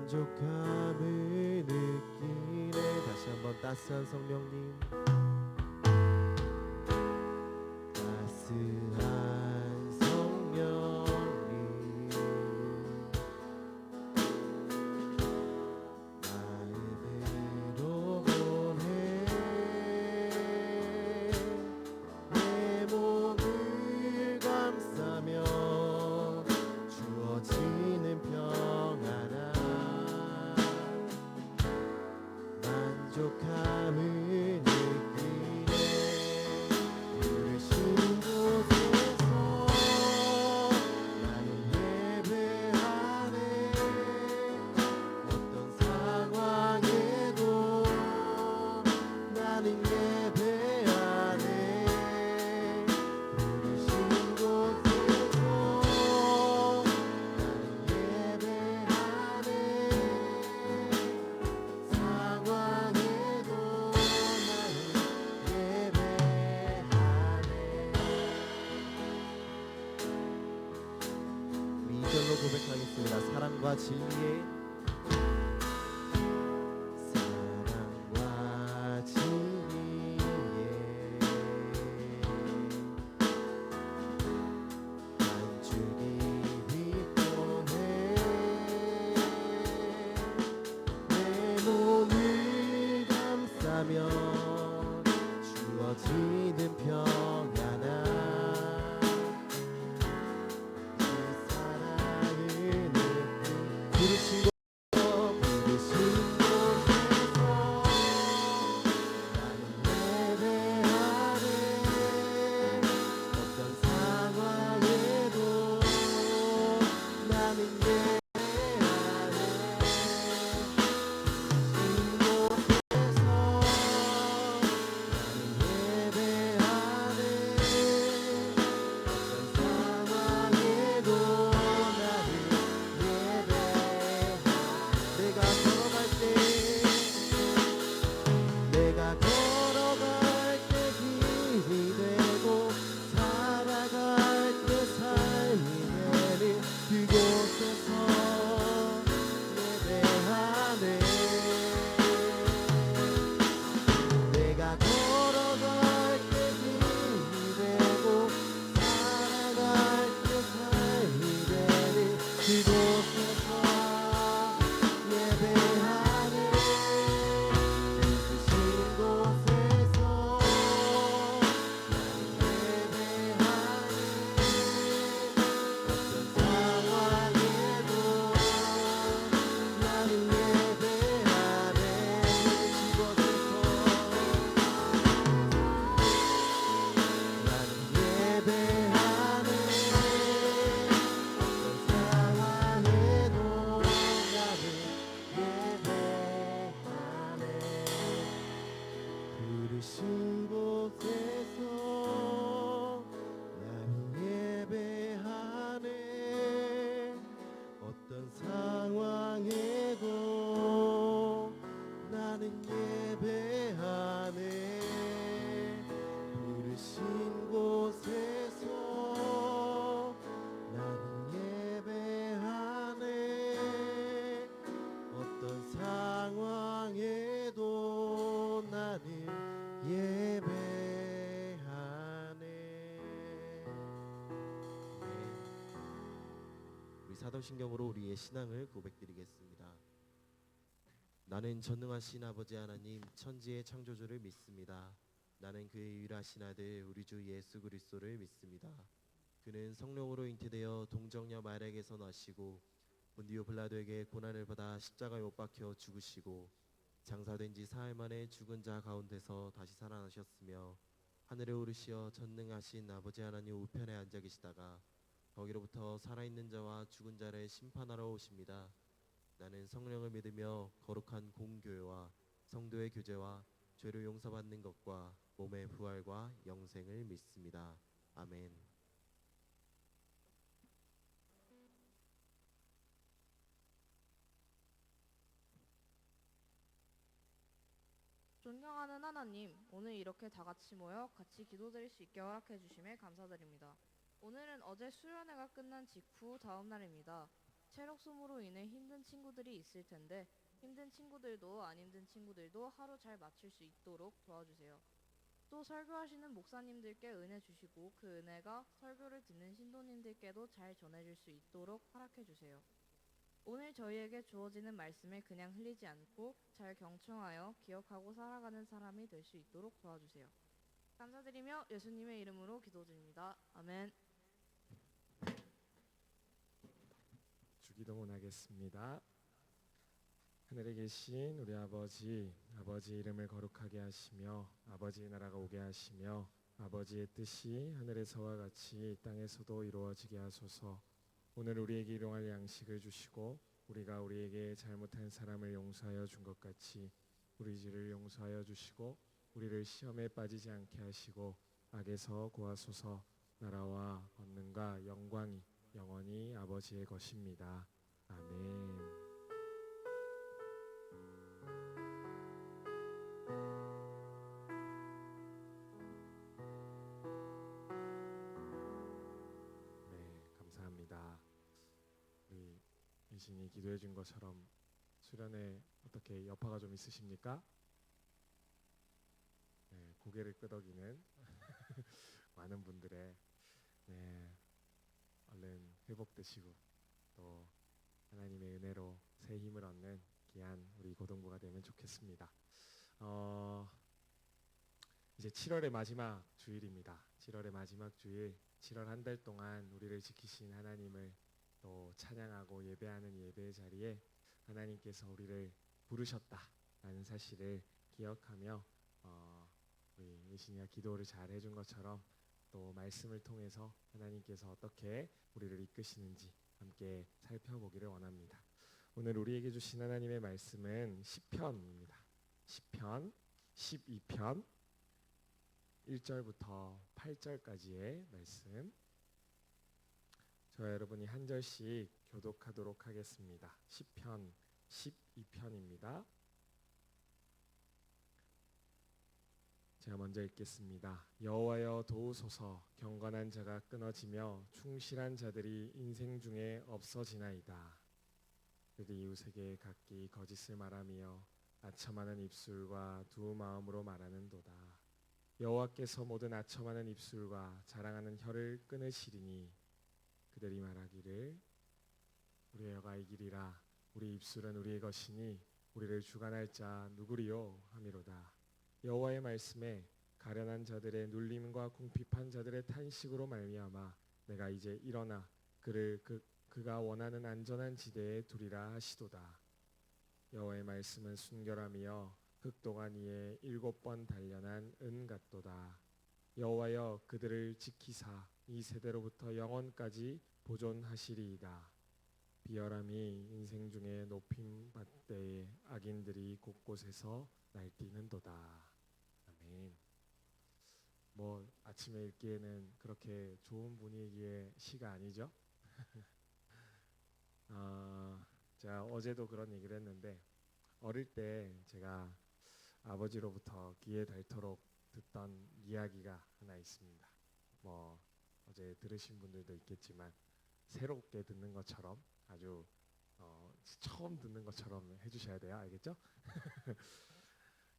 만족함을 느끼네. 다시 한번 따스한 성령님, 따스한 성령님, 마음으로 보내 내 몸을 감싸며 주어지는 평안함, 만족함을 느끼네. 부르신 곳에서 나는 예배하네. 어떤 상황에도 나는 예배하네. 부르신 곳에서 나는 예배하네. 상황에도 나는 예배하네. 우리 2절로 고백하겠습니다. 사랑과 진리의 사랑과 진리의 간주기 윗돈에 내 몸을 감싸며 주어지는 평안함, 그 사랑을 느끼. 부르신 부르신 곳에서 나는 예배하네. 어떤 상황에도 나는 예배하네. 부르신 곳에서 나는 예배하네. 어떤 상황에도 나는 예배하네. 내가 걸어갈 때 힘이 되고 살아갈 때 삶이 되는 그곳에서 예배하네. 내가 걸어갈 때 힘이 되고 살아갈 때 삶이 되는 그곳에서 예배하네. 부르신 곳에서 나는 예배하네. 어떤 상황에도 나는 예배하네. 부르신 곳에서 나는 예배하네. 어떤 상황에도 나는 예배하네. 부르신 곳에서 나는 예배하네. 어떤 상황에도 나는 예배하네. 부르신 곳에서 나는 예배하네. 어떤 상황에도 나는 예배하네. 우리 사도신경으로 우리의 신앙을 고백드리겠습니다. 나는 전능하신 아버지 하나님 천지의 창조주를 믿습니다. 나는 그의 유일하신 아들 우리 주 예수 그리스도를 믿습니다. 그는 성령으로 잉태되어 동정녀 마리아에게서 나시고 본디오 빌라도에게 고난을 받아 십자가에 못 박혀 죽으시고 장사된 지 사흘 만에 죽은 자 가운데서 다시 살아나셨으며 하늘에 오르시어 전능하신 아버지 하나님 우편에 앉아 계시다가 거기로부터 살아있는 자와 죽은 자를 심판하러 오십니다. 나는 성령을 믿으며 거룩한 공교회와 성도의 교제와 죄를 용서받는 것과 몸의 부활과 영생을 믿습니다. 아멘. 존경하는 하나님, 오늘 이렇게 다 같이 모여 같이 기도드릴 수 있게 허락해 주심에 감사드립니다. 오늘은 어제 수련회가 끝난 직후 다음 날입니다. 체력 소모로 인해 힘든 친구들이 있을 텐데 힘든 친구들도 안 힘든 친구들도 하루 잘 마칠 수 있도록 도와주세요. 또 설교하시는 목사님들께 은혜 주시고 그 은혜가 설교를 듣는 신도님들께도 잘 전해질 수 있도록 허락해 주세요. 오늘 저희에게 주어지는 말씀을 그냥 흘리지 않고 잘 경청하여 기억하고 살아가는 사람이 될 수 있도록 도와주세요. 감사드리며 예수님의 이름으로 기도드립니다. 아멘. 주기도문하겠습니다. 하늘에 계신 우리 아버지, 아버지의 이름을 거룩하게 하시며 아버지의 나라가 오게 하시며 아버지의 뜻이 하늘에서와 같이 땅에서도 이루어지게 하소서. 오늘 우리에게 일용할 양식을 주시고 우리가 우리에게 잘못한 사람을 용서하여 준 것 같이 우리 죄를 용서하여 주시고 우리를 시험에 빠지지 않게 하시고 악에서 구하소서. 나라와 권능과 영광이 영원히 아버지의 것입니다. 아멘. 네, 감사합니다. 우리 예신이 기도해 준 것처럼 수련회 어떻게 여파가 좀 있으십니까? 네, 고개를 끄덕이는 많은 분들의 얼른 회복되시고 또 하나님의 은혜로 새 힘을 얻는 귀한 우리 고동부가 되면 좋겠습니다. 이제 7월의 마지막 주일입니다. 7월의 마지막 주일, 7월 한 달 동안 우리를 지키신 하나님을 또 찬양하고 예배하는 예배의 자리에 하나님께서 우리를 부르셨다라는 사실을 기억하며 우리 예신이가 기도를 잘 해준 것처럼 또 말씀을 통해서 하나님께서 어떻게 우리를 이끄시는지 함께 살펴보기를 원합니다. 오늘 우리에게 주신 하나님의 말씀은 시편입니다. 시편 12편 1절부터 8절까지의 말씀. 저와 여러분이 한 절씩 교독하도록 하겠습니다. 시편 12편입니다. 제가 먼저 읽겠습니다. 여호와여 도우소서. 경건한 자가 끊어지며 충실한 자들이 인생 중에 없어지나이다. 그들이 이웃에게 각기 거짓을 말하며 아첨하는 입술과 두 마음으로 말하는도다. 여호와께서 모든 아첨하는 입술과 자랑하는 혀를 끊으시리니 그들이 말하기를 우리의 혀가 이기리라. 우리 입술은 우리의 것이니 우리를 주관할 자 누구리요 하미로다. 여호와의 말씀에 가련한 자들의 눌림과 궁핍한 자들의 탄식으로 말미암아 내가 이제 일어나 그가 원하는 안전한 지대에 두리라 하시도다. 여호와의 말씀은 순결함이여 흑동안 이에 7번 단련한 은 같도다. 여호와여 그들을 지키사 이 세대로부터 영원까지 보존하시리이다. 비열함이 인생 중에 높임 받되 악인들이 곳곳에서 날뛰는도다. 아멘. 뭐 아침에 읽기에는 그렇게 좋은 분위기의 시가 아니죠? 제가 어제도 그런 얘기를 했는데 어릴 때 제가 아버지로부터 귀에 닳도록 듣던 이야기가 하나 있습니다. 뭐 어제 들으신 분들도 있겠지만 새롭게 듣는 것처럼 아주 처음 듣는 것처럼 해주셔야 돼요. 알겠죠?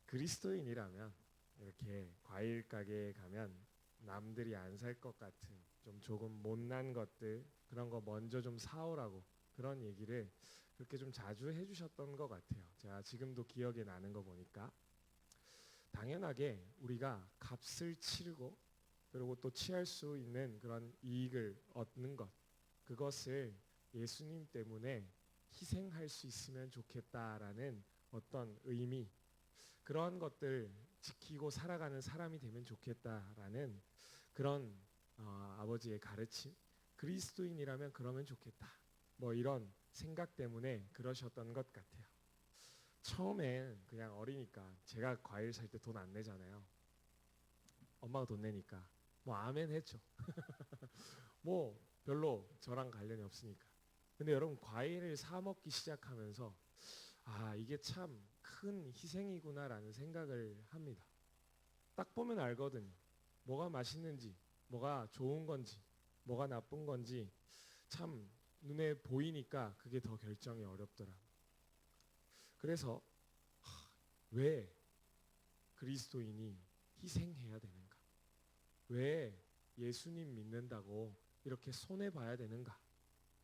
그리스도인이라면 이렇게 과일 가게에 가면 남들이 안 살 것 같은 좀 조금 못난 것들 그런 거 먼저 좀 사오라고 그런 얘기를 그렇게 좀 자주 해주셨던 것 같아요. 제가 지금도 기억에 나는 거 보니까 당연하게 우리가 값을 치르고 그리고 또 취할 수 있는 그런 이익을 얻는 것 그것을 예수님 때문에 희생할 수 있으면 좋겠다라는 어떤 의미 그런 것들 지키고 살아가는 사람이 되면 좋겠다라는 그런 아버지의 가르침 그리스도인이라면 그러면 좋겠다 뭐 이런 생각 때문에 그러셨던 것 같아요. 처음엔 그냥 어리니까 제가 과일 살 때 돈 안 내잖아요. 엄마가 돈 내니까 뭐 아멘 했죠. 뭐 별로 저랑 관련이 없으니까. 근데 여러분 과일을 사 먹기 시작하면서 이게 참 큰 희생이구나라는 생각을 합니다. 딱 보면 알거든요. 뭐가 맛있는지, 뭐가 좋은 건지, 뭐가 나쁜 건지 참 눈에 보이니까 그게 더 결정이 어렵더라. 그래서 왜 그리스도인이 희생해야 되는가? 왜 예수님 믿는다고 이렇게 손해 봐야 되는가?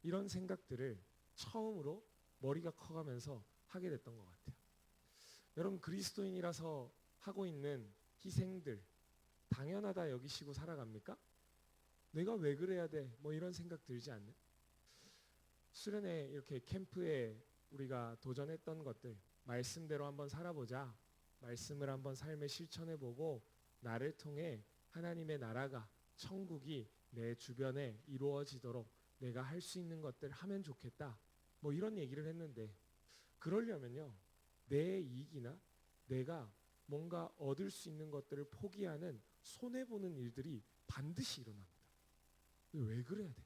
이런 생각들을 처음으로 머리가 커가면서 하게 됐던 것 같아요. 여러분, 그리스도인이라서 하고 있는 희생들 당연하다 여기시고 살아갑니까? 내가 왜 그래야 돼? 뭐 이런 생각 들지 않는? 수련회 이렇게 캠프에 우리가 도전했던 것들, 말씀대로 한번 살아보자. 말씀을 한번 삶에 실천해보고 나를 통해 하나님의 나라가, 천국이 내 주변에 이루어지도록 내가 할 수 있는 것들 하면 좋겠다. 뭐 이런 얘기를 했는데, 그러려면요, 내 이익이나 내가 뭔가 얻을 수 있는 것들을 포기하는 손해보는 일들이 반드시 일어납니다. 왜 그래야 돼?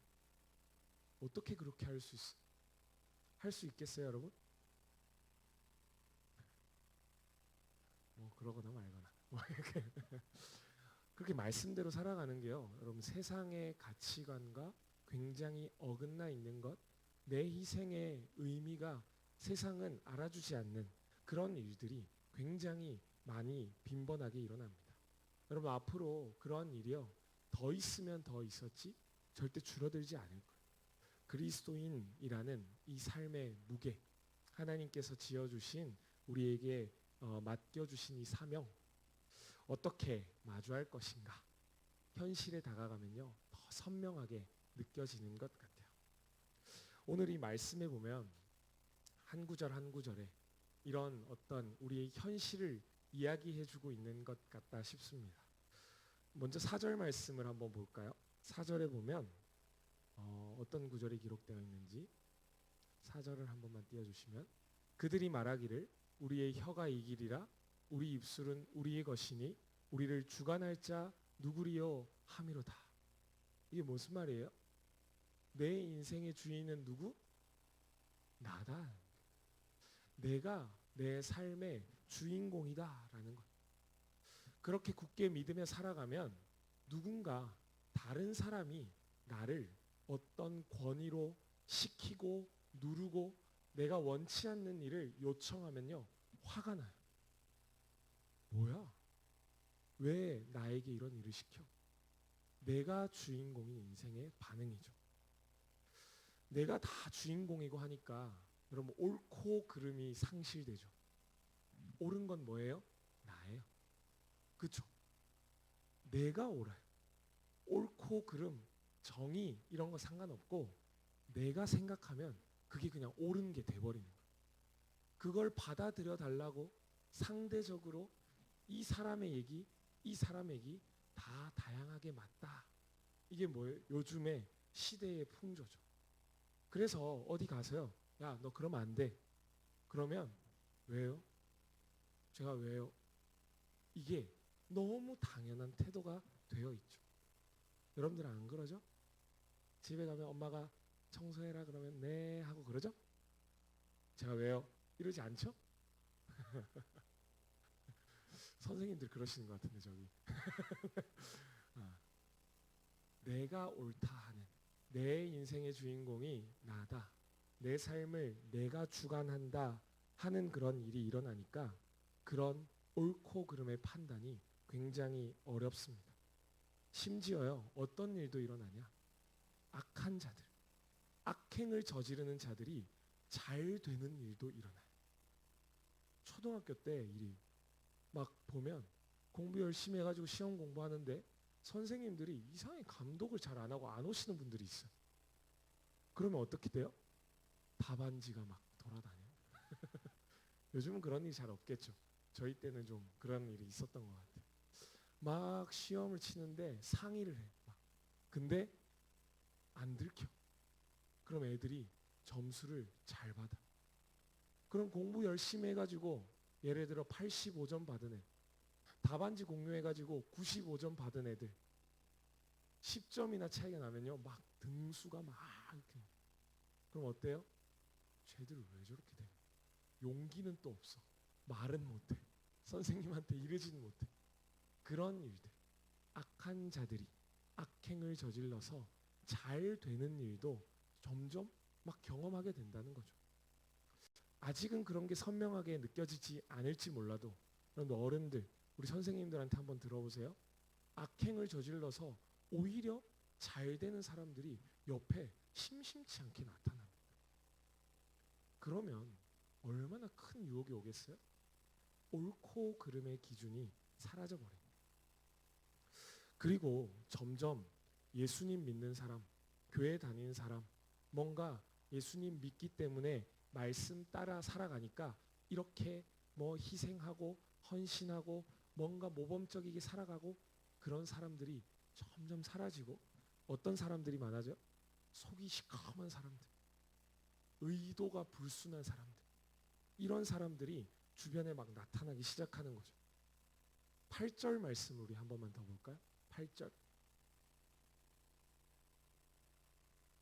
어떻게 그렇게 할 수 있어? 할 수 있겠어요, 여러분? 뭐 그러거나 말거나 뭐 이렇게 그렇게 말씀대로 살아가는 게요, 여러분, 세상의 가치관과 굉장히 어긋나 있는 것, 내 희생의 의미가 세상은 알아주지 않는 그런 일들이 굉장히 많이 빈번하게 일어납니다. 여러분, 앞으로 그런 일이요, 더 있으면 더 있었지 절대 줄어들지 않을 거예요. 그리스도인이라는 이 삶의 무게, 하나님께서 지어주신 우리에게 맡겨주신 이 사명, 어떻게 마주할 것인가, 현실에 다가가면요 더 선명하게 느껴지는 것 같아요. 오늘 이 말씀에 보면 한 구절 한 구절에 이런 어떤 우리의 현실을 이야기해주고 있는 것 같다 싶습니다. 먼저 4절 말씀을 한번 볼까요? 4절에 보면 어떤 구절이 기록되어 있는지 4절을 한 번만 띄워주시면, 그들이 말하기를 우리의 혀가 이기리라, 우리 입술은 우리의 것이니 우리를 주관할 자 누구리요 함이로다. 이게 무슨 말이에요? 내 인생의 주인은 누구? 나다. 내가 내 삶의 주인공이다라는 것. 그렇게 굳게 믿으며 살아가면 누군가 다른 사람이 나를 어떤 권위로 시키고 누르고 내가 원치 않는 일을 요청하면요 화가 나요. 뭐야? 왜 나에게 이런 일을 시켜? 내가 주인공인 인생의 반응이죠. 내가 다 주인공이고 하니까 여러분, 옳고 그름이 상실되죠. 옳은 건 뭐예요? 나예요. 그렇죠? 내가 옳아요. 옳고 그름, 정의 이런 거 상관없고 내가 생각하면 그게 그냥 옳은 게 돼버리는 거예요. 그걸 받아들여 달라고 상대적으로 이 사람의 얘기, 이 사람의 얘기 다 다양하게 맞다. 이게 뭐예요? 요즘의 시대의 풍조죠. 그래서 어디 가서요, 야, 너 그러면 안 돼. 그러면 왜요? 제가 왜요? 이게 너무 당연한 태도가 되어 있죠. 여러분들은 안 그러죠? 집에 가면 엄마가 청소해라 그러면 네 하고 그러죠? 제가 왜요? 이러지 않죠? 선생님들 그러시는 것 같은데 저기. 내가 옳다 하는, 내 인생의 주인공이 나다, 내 삶을 내가 주관한다 하는 그런 일이 일어나니까 그런 옳고 그름의 판단이 굉장히 어렵습니다. 심지어요, 어떤 일도 일어나냐, 악한 자들, 악행을 저지르는 자들이 잘 되는 일도 일어나요. 초등학교 때 일이 막 보면 공부 열심히 해가지고 시험 공부하는데 선생님들이 이상하게 감독을 잘 안 하고 안 오시는 분들이 있어요. 그러면 어떻게 돼요? 답안지가 막 돌아다녀요. 요즘은 그런 일이 잘 없겠죠. 저희 때는 좀 그런 일이 있었던 것 같아요. 막 시험을 치는데 상의를 해. 막. 근데 안 들켜. 그럼 애들이 점수를 잘 받아. 그럼 공부 열심히 해가지고 예를 들어 85점 받은 애, 답안지 공유해가지고 95점 받은 애들 10점이나 차이가 나면요 막 등수가 막 이렇게. 그럼 어때요? 쟤들 왜 저렇게 돼? 용기는 또 없어. 말은 못해. 선생님한테 이르지는 못해. 그런 일들, 악한 자들이 악행을 저질러서 잘 되는 일도 점점 막 경험하게 된다는 거죠. 아직은 그런 게 선명하게 느껴지지 않을지 몰라도 여러분 어른들, 우리 선생님들한테 한번 들어보세요. 악행을 저질러서 오히려 잘 되는 사람들이 옆에 심심치 않게 나타납니다. 그러면 얼마나 큰 유혹이 오겠어요? 옳고 그름의 기준이 사라져버립니다. 그리고 점점 예수님 믿는 사람, 교회 다니는 사람, 뭔가 예수님 믿기 때문에 말씀 따라 살아가니까 이렇게 뭐 희생하고 헌신하고 뭔가 모범적이게 살아가고 그런 사람들이 점점 사라지고 어떤 사람들이 많아져요? 속이 시커먼 사람들, 의도가 불순한 사람들, 이런 사람들이 주변에 막 나타나기 시작하는 거죠. 8절 말씀 우리 한 번만 더 볼까요? 8절.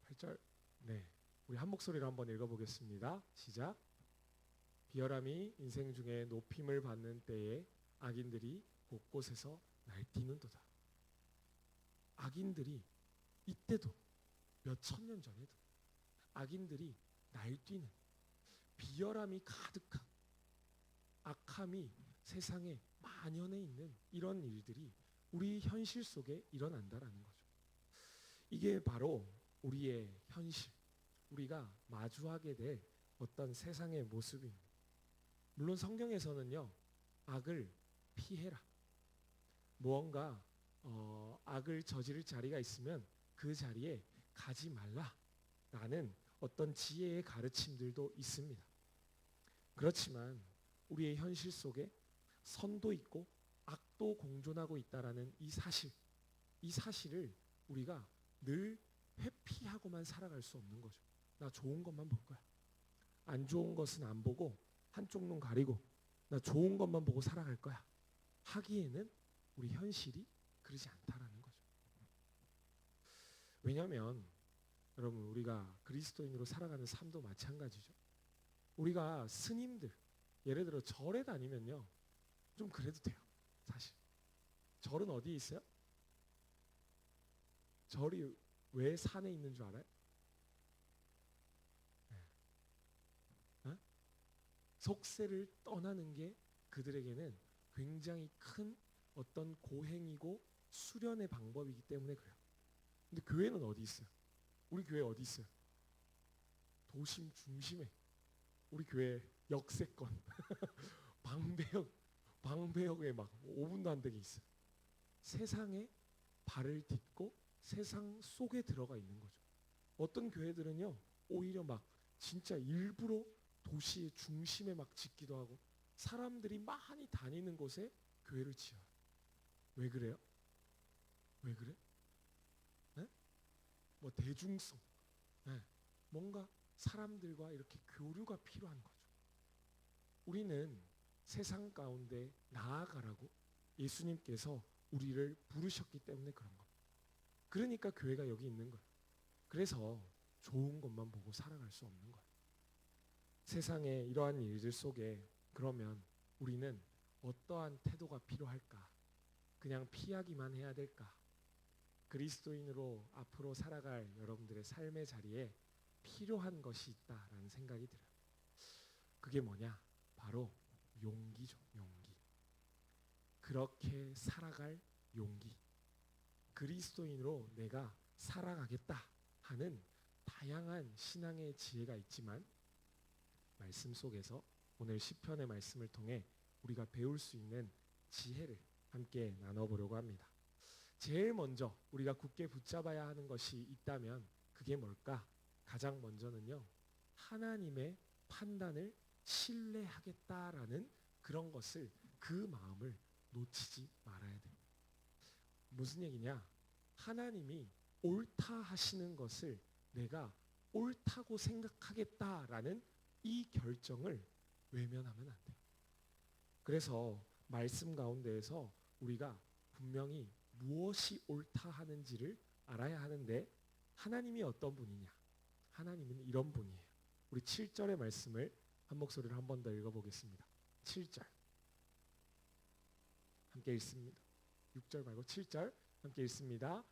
8절. 네. 우리 한 목소리로 한번 읽어보겠습니다. 시작. 비열함이 인생 중에 높임을 받는 때에 악인들이 곳곳에서 날뛰는도다. 악인들이 이때도 몇 천 년 전에도 악인들이 날뛰는 비열함이 가득한 악함이 세상에 만연해 있는 이런 일들이 우리 현실 속에 일어난다라는 거죠. 이게 바로 우리의 현실, 우리가 마주하게 될 어떤 세상의 모습입니다. 물론 성경에서는요, 악을 피해라, 무언가 악을 저지를 자리가 있으면 그 자리에 가지 말라라는 어떤 지혜의 가르침들도 있습니다. 그렇지만 우리의 현실 속에 선도 있고 악도 공존하고 있다라는 이 사실을 우리가 늘 회피하고만 살아갈 수 없는 거죠. 나 좋은 것만 볼 거야. 안 좋은 것은 안 보고 한쪽 눈 가리고 나 좋은 것만 보고 살아갈 거야. 하기에는 우리 현실이 그러지 않다라는 거죠. 왜냐하면 여러분 우리가 그리스도인으로 살아가는 삶도 마찬가지죠. 우리가 스님들, 예를 들어 절에 다니면요, 좀 그래도 돼요. 사실 절은 어디에 있어요? 절이 왜 산에 있는 줄 알아요? 네. 속세를 떠나는 게 그들에게는 굉장히 큰 어떤 고행이고 수련의 방법이기 때문에 그래요. 근데 교회는 어디 있어요? 우리 교회 어디 있어요? 도심 중심에. 우리 교회 역세권 방배역에 막 5분도 안 되게 있어요. 세상에 발을 딛고 세상 속에 들어가 있는 거죠. 어떤 교회들은요, 오히려 막 진짜 일부러 도시의 중심에 막 짓기도 하고 사람들이 많이 다니는 곳에 교회를 지어요. 왜 그래요? 왜 그래? 네? 뭐 대중성, 네. 뭔가 사람들과 이렇게 교류가 필요한 거죠. 우리는 세상 가운데 나아가라고 예수님께서 우리를 부르셨기 때문에 그런 겁니다. 그러니까 교회가 여기 있는 거예요. 그래서 좋은 것만 보고 살아갈 수 없는 거예요. 세상의 이러한 일들 속에 그러면 우리는 어떠한 태도가 필요할까? 그냥 피하기만 해야 될까? 그리스도인으로 앞으로 살아갈 여러분들의 삶의 자리에 필요한 것이 있다라는 생각이 들어요. 그게 뭐냐? 바로 용기죠. 용기. 그렇게 살아갈 용기. 그리스도인으로 내가 살아가겠다 하는 다양한 신앙의 지혜가 있지만 말씀 속에서 오늘 시편의 말씀을 통해 우리가 배울 수 있는 지혜를 함께 나눠보려고 합니다. 제일 먼저 우리가 굳게 붙잡아야 하는 것이 있다면 그게 뭘까? 가장 먼저는요, 하나님의 판단을 신뢰하겠다라는 그런 것을, 그 마음을 놓치지 말아야 됩니다. 무슨 얘기냐? 하나님이 옳다 하시는 것을 내가 옳다고 생각하겠다라는 이 결정을 외면하면 안 돼요. 그래서 말씀 가운데에서 우리가 분명히 무엇이 옳다 하는지를 알아야 하는데 하나님이 어떤 분이냐? 하나님은 이런 분이에요. 우리 7절의 말씀을 한 목소리로 한 번 더 읽어보겠습니다. 7절 함께 읽습니다. 6절 말고 7절 함께 읽습니다.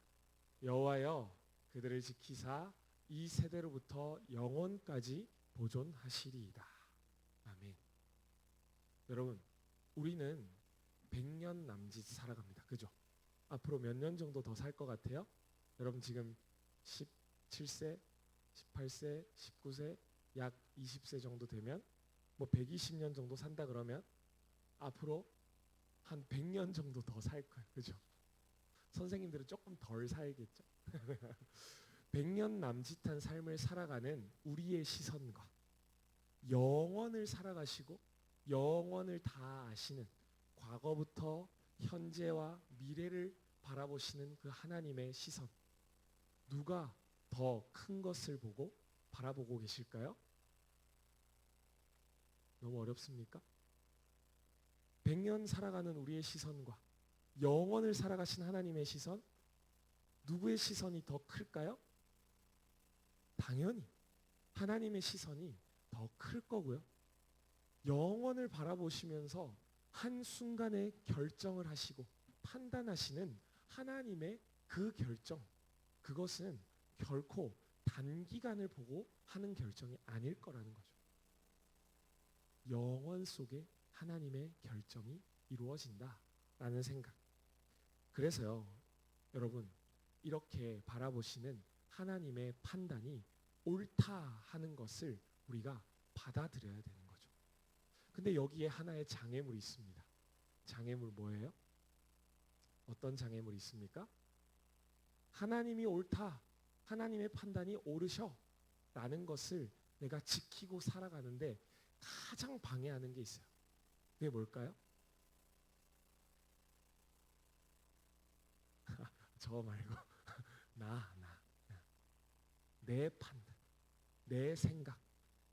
여호와여 그들을 지키사 이 세대로부터 영원까지 보존하시리이다. 아멘. 여러분, 우리는 100년 남짓 살아갑니다. 그죠? 앞으로 몇 년 정도 더 살 것 같아요? 여러분 지금 17세, 18세, 19세, 약 20세 정도 되면 뭐 120년 정도 산다 그러면 앞으로 한 100년 정도 더 살 거예요. 그죠? 선생님들은 조금 덜 살겠죠. 100년 남짓한 삶을 살아가는 우리의 시선과 영원을 살아가시고 영원을 다 아시는 과거부터 현재와 미래를 바라보시는 그 하나님의 시선, 누가 더 큰 것을 보고 바라보고 계실까요? 너무 어렵습니까? 100년 살아가는 우리의 시선과 영원을 살아가신 하나님의 시선, 누구의 시선이 더 클까요? 당연히 하나님의 시선이 더 클 거고요. 영원을 바라보시면서 한순간에 결정을 하시고 판단하시는 하나님의 그 결정, 그것은 결코 단기간을 보고 하는 결정이 아닐 거라는 거죠. 영원 속에 하나님의 결정이 이루어진다라는 생각. 그래서요, 여러분, 이렇게 바라보시는 하나님의 판단이 옳다 하는 것을 우리가 받아들여야 되는 거죠. 근데 여기에 하나의 장애물이 있습니다. 장애물 뭐예요? 어떤 장애물이 있습니까? 하나님이 옳다, 하나님의 판단이 옳으셔 라는 것을 내가 지키고 살아가는데 가장 방해하는 게 있어요. 그게 뭘까요? 저 말고 내 판단, 내 생각,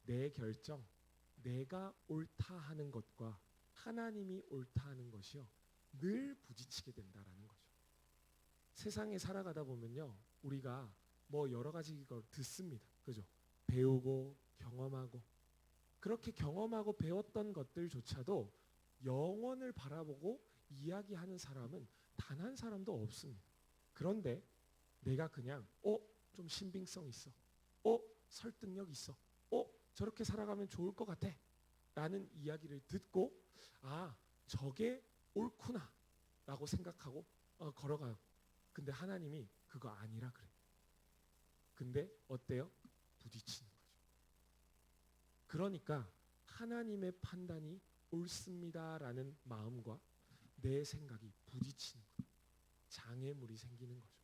내 결정, 내가 옳다 하는 것과 하나님이 옳다 하는 것이요, 늘 부딪히게 된다라는 거죠. 세상에 살아가다 보면요, 우리가 뭐 여러 가지 걸 듣습니다. 그죠? 배우고 경험하고, 그렇게 경험하고 배웠던 것들조차도 영원을 바라보고 이야기하는 사람은 단 한 사람도 없습니다. 그런데 내가 그냥 좀 신빙성 있어, 설득력 있어, 저렇게 살아가면 좋을 것 같아 라는 이야기를 듣고, 저게 옳구나 라고 생각하고 걸어가요. 근데 하나님이 그거 아니라 그래. 근데 어때요? 부딪히는 거죠. 그러니까 하나님의 판단이 옳습니다라는 마음과 내 생각이 부딪히는 거예요. 장애물이 생기는 거죠.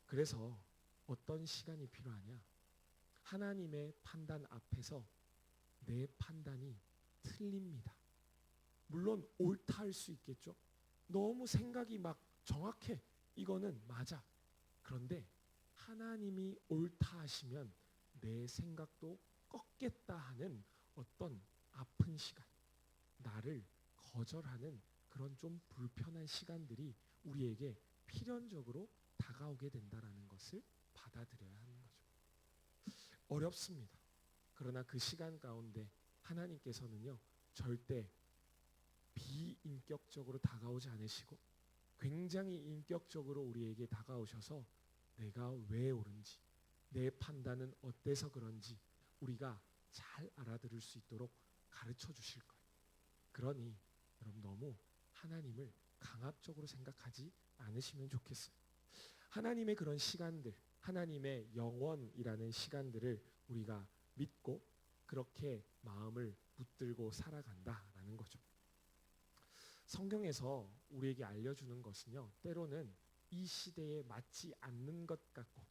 그래서 어떤 시간이 필요하냐? 하나님의 판단 앞에서 내 판단이 틀립니다. 물론 옳다 할 수 있겠죠. 너무 생각이 막 정확해. 이거는 맞아. 그런데 하나님이 옳다 하시면 내 생각도 꺾겠다 하는 어떤 아픈 시간, 나를 거절하는 그런 좀 불편한 시간들이 우리에게 필연적으로 다가오게 된다라는 것을 받아들여야 하는 거죠. 어렵습니다. 그러나 그 시간 가운데 하나님께서는요, 절대 비인격적으로 다가오지 않으시고 굉장히 인격적으로 우리에게 다가오셔서 내가 왜 옳은지, 내 판단은 어때서 그런지 우리가 잘 알아들을 수 있도록 가르쳐 주실 거예요. 그러니 여러분, 너무 하나님을 강압적으로 생각하지 않으시면 좋겠어요. 하나님의 그런 시간들, 하나님의 영원이라는 시간들을 우리가 믿고 그렇게 마음을 붙들고 살아간다라는 거죠. 성경에서 우리에게 알려주는 것은요, 때로는 이 시대에 맞지 않는 것 같고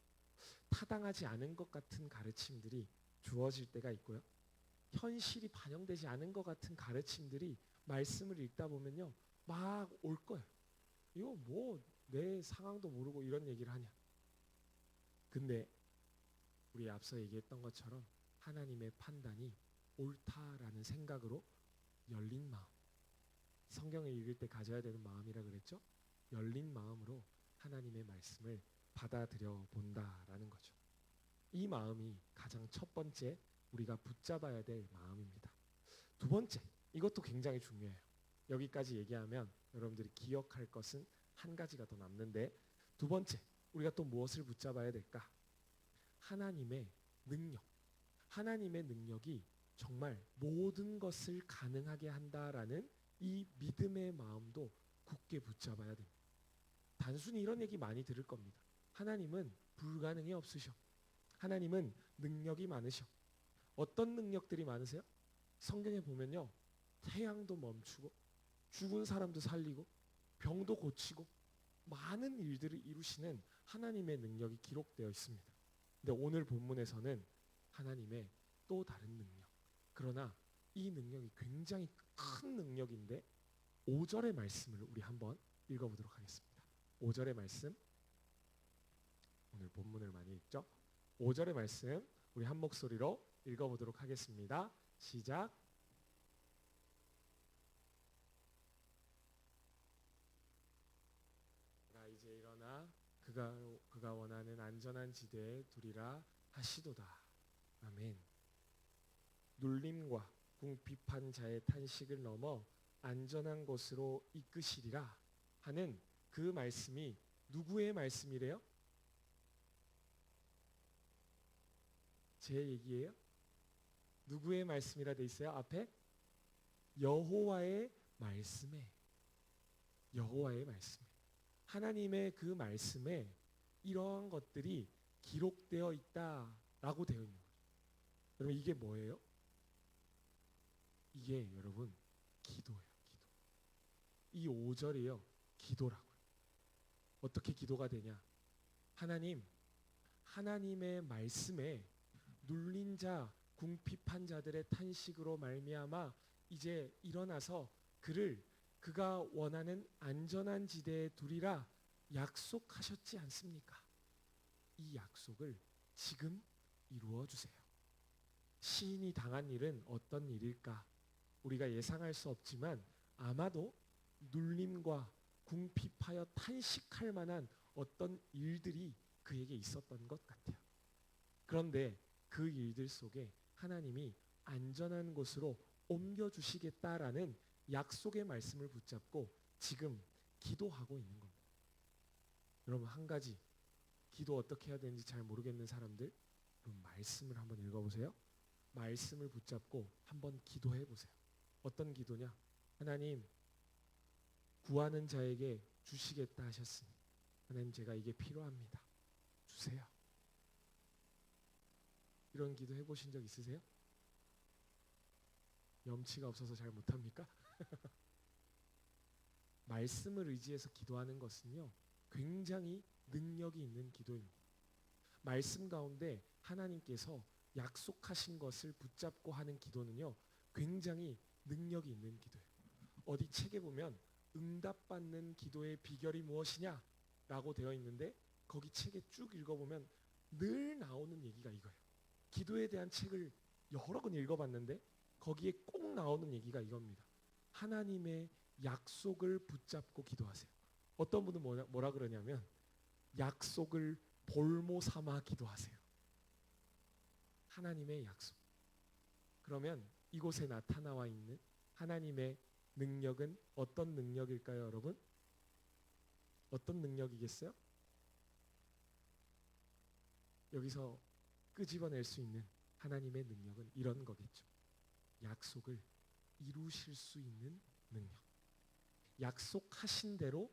타당하지 않은 것 같은 가르침들이 주어질 때가 있고요, 현실이 반영되지 않은 것 같은 가르침들이 말씀을 읽다 보면요, 막 올 거예요. 이거 뭐 내 상황도 모르고 이런 얘기를 하냐. 근데 우리 앞서 얘기했던 것처럼 하나님의 판단이 옳다라는 생각으로 열린 마음, 성경을 읽을 때 가져야 되는 마음이라 그랬죠. 열린 마음으로 하나님의 말씀을 받아들여 본다라는 거죠. 이 마음이 가장 첫 번째 우리가 붙잡아야 될 마음입니다. 두 번째, 이것도 굉장히 중요해요. 여기까지 얘기하면 여러분들이 기억할 것은 한 가지가 더 남는데, 두 번째, 우리가 또 무엇을 붙잡아야 될까? 하나님의 능력, 하나님의 능력이 정말 모든 것을 가능하게 한다라는 이 믿음의 마음도 굳게 붙잡아야 됩니다. 단순히 이런 얘기 많이 들을 겁니다. 하나님은 불가능이 없으셔. 하나님은 능력이 많으셔. 어떤 능력들이 많으세요? 성경에 보면요, 태양도 멈추고 죽은 사람도 살리고 병도 고치고 많은 일들을 이루시는 하나님의 능력이 기록되어 있습니다. 근데 오늘 본문에서는 하나님의 또 다른 능력, 그러나 이 능력이 굉장히 큰 능력인데 5절의 말씀을 우리 한번 읽어보도록 하겠습니다. 5절의 말씀, 오늘 본문을 많이 읽죠? 5절의 말씀 우리 한 목소리로 읽어보도록 하겠습니다. 시작. 나 이제 일어나 그가 원하는 안전한 지대에 두리라 하시도다. 아멘. 눌림과 궁핍한 자의 탄식을 넘어 안전한 곳으로 이끄시리라 하는 그 말씀이 누구의 말씀이래요? 제 얘기예요? 누구의 말씀이라 돼 있어요? 앞에 여호와의 말씀에, 여호와의 말씀에, 하나님의 그 말씀에 이러한 것들이 기록되어 있다라고 되어 있는 거죠. 여러분 이게 뭐예요? 이게 여러분 기도예요. 기도. 이 5절이요 기도라고요. 어떻게 기도가 되냐? 하나님, 하나님의 말씀에 눌린 자, 궁핍한 자들의 탄식으로 말미암아 이제 일어나서 그가 원하는 안전한 지대에 두리라 약속하셨지 않습니까? 이 약속을 지금 이루어 주세요. 시인이 당한 일은 어떤 일일까? 우리가 예상할 수 없지만 아마도 눌림과 궁핍하여 탄식할 만한 어떤 일들이 그에게 있었던 것 같아요. 그런데 그 일들 속에 하나님이 안전한 곳으로 옮겨주시겠다라는 약속의 말씀을 붙잡고 지금 기도하고 있는 겁니다. 여러분 한 가지, 기도 어떻게 해야 되는지 잘 모르겠는 사람들, 여러분 말씀을 한번 읽어보세요. 말씀을 붙잡고 한번 기도해 보세요. 어떤 기도냐? 하나님, 구하는 자에게 주시겠다 하셨으니 하나님 제가 이게 필요합니다. 주세요. 이런 기도 해보신 적 있으세요? 염치가 없어서 잘 못합니까? 말씀을 의지해서 기도하는 것은요 굉장히 능력이 있는 기도입니다. 말씀 가운데 하나님께서 약속하신 것을 붙잡고 하는 기도는요 굉장히 능력이 있는 기도예요. 어디 책에 보면 응답받는 기도의 비결이 무엇이냐 라고 되어 있는데 거기 책에 쭉 읽어보면 늘 나오는 얘기가 이거예요. 기도에 대한 책을 여러 권 읽어봤는데 거기에 꼭 나오는 얘기가 이겁니다. 하나님의 약속을 붙잡고 기도하세요. 어떤 분은 뭐라 그러냐면 약속을 볼모 삼아 기도하세요. 하나님의 약속. 그러면 이곳에 나타나와 있는 하나님의 능력은 어떤 능력일까요, 여러분? 어떤 능력이겠어요? 여기서 끄집어낼 수 있는 하나님의 능력은 이런 거겠죠. 약속을 이루실 수 있는 능력. 약속하신 대로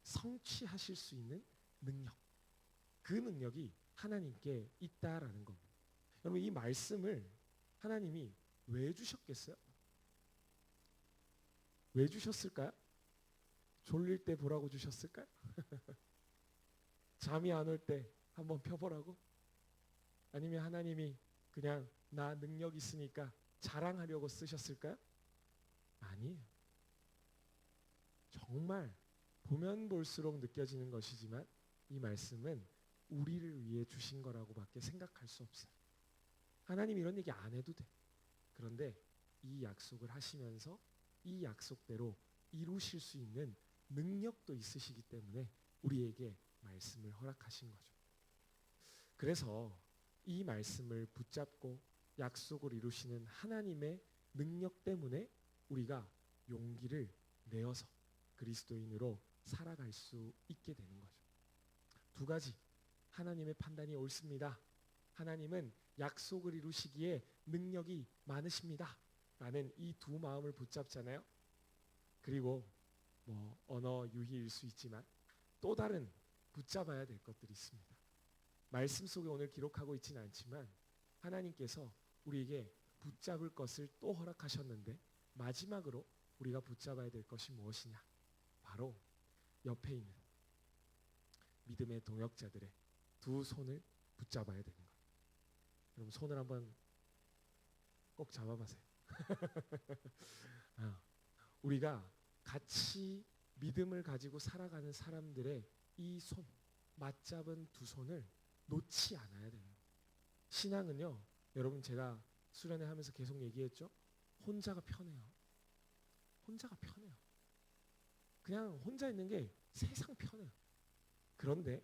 성취하실 수 있는 능력. 그 능력이 하나님께 있다라는 겁니다. 여러분 이 말씀을 하나님이 왜 주셨겠어요? 왜 주셨을까요? 졸릴 때 보라고 주셨을까요? 잠이 안 올 때 한번 펴보라고? 아니면 하나님이 그냥 나 능력 있으니까 자랑하려고 쓰셨을까요? 아니에요. 정말 보면 볼수록 느껴지는 것이지만 이 말씀은 우리를 위해 주신 거라고밖에 생각할 수 없어요. 하나님 이런 얘기 안 해도 돼. 그런데 이 약속을 하시면서 이 약속대로 이루실 수 있는 능력도 있으시기 때문에 우리에게 말씀을 허락하신 거죠. 그래서 이 말씀을 붙잡고 약속을 이루시는 하나님의 능력 때문에 우리가 용기를 내어서 그리스도인으로 살아갈 수 있게 되는 거죠. 두 가지, 하나님의 판단이 옳습니다. 하나님은 약속을 이루시기에 능력이 많으십니다. 라는 이 두 마음을 붙잡잖아요. 그리고 뭐 언어 유희일 수 있지만 또 다른 붙잡아야 될 것들이 있습니다. 말씀 속에 오늘 기록하고 있지는 않지만 하나님께서 우리에게 붙잡을 것을 또 허락하셨는데 마지막으로 우리가 붙잡아야 될 것이 무엇이냐? 바로 옆에 있는 믿음의 동역자들의 두 손을 붙잡아야 되는 거예요. 여러분 손을 한번 꼭 잡아보세요. 우리가 같이 믿음을 가지고 살아가는 사람들의 이 손, 맞잡은 두 손을 놓지 않아야 돼요. 신앙은요, 여러분 제가 수련회 하면서 계속 얘기했죠. 혼자가 편해요. 혼자가 편해요. 그냥 혼자 있는 게 세상 편해요. 그런데